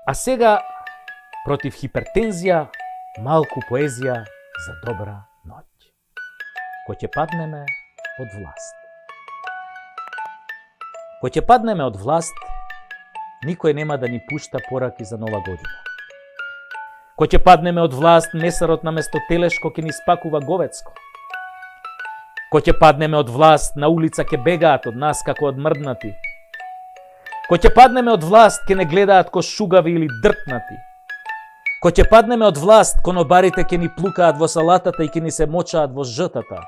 А сега, против хипертензија, малку поезија за добра ноќ. Кој ќе паднеме од власт. Кој ќе паднеме од власт, никој нема да ни пушта пораки за нова година. Кој ќе паднеме од власт, месарот наместо телешко ќе ни спакува говецко. Кој ќе паднеме од власт, на улица ќе бегаат од нас како од мрднати. Кој ќе паднеме од власт, ќе не гледаат ко шугави или дртнати. Кој ќе паднеме од власт, конобарите ќе ни плукаат во салатата и ќе ни се мочаат во жтата.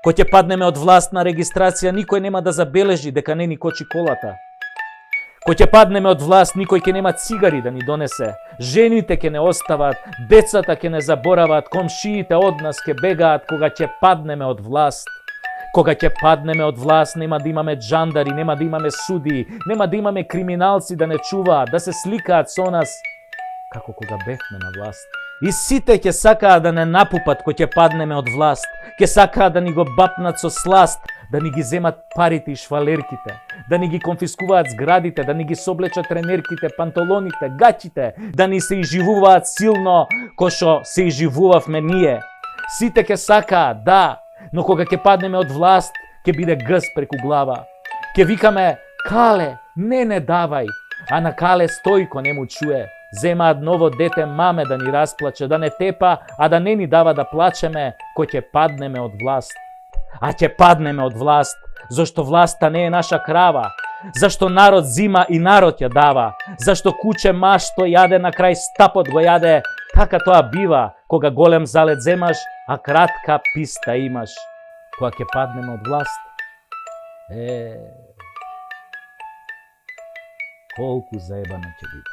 Кој ќе паднеме од власт на регистрација, никој нема да забележи дека не ни кочи колата. Кој ќе паднеме од власт, никој ќе нема цигари да ни донесе. Жените ќе не остават, децата ќе не заборават, комшиите од нас ќе бегаат кога ќе паднеме од власт. Кога ќе паднеме од власт, нема да имаме джандари, нема да имаме суди, нема да имаме криминалци да не чуваат, да се сликаат со нас, како кога бевме на власт. И сите ќе сакаат да не напупат кој ќе паднеме од власт, ќе сакаат да ни го бапнат со сласт, да ни ги земат парите и швалерките, да ни ги конфискуваат зградите, да ни ги соблечат тренерките, панталоните, гачите, да ни се изживуваат силно кој што се изживувавме ние. Сите ќе сакаат, да, но кога ќе паднеме од власт, ќе биде гъс преку глава. Ќе викаме: Кале, не давај, а на Кале Стојко не му чуе. Земаат ново дете маме да ни расплаче, да не тепа, а да не ни дава да плачеме, кој ќе паднеме од власт. А ќе паднеме од власт, зашто власта не е наша крава, зашто народ зима и народ ја дава, зашто куче маш што јаде на крај стапот го јаде, така тоа бива, кога голем залет земаш, а кратка писта имаш. Кога ќе паднеме од власт, колку заебано ќе биде.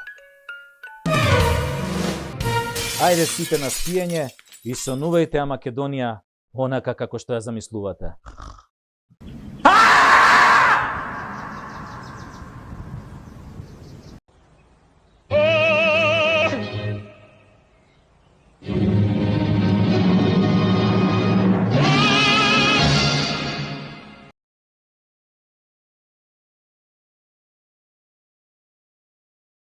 Ајде сите на спиење и сонувајте ја Македонија онака како што ја замислувате.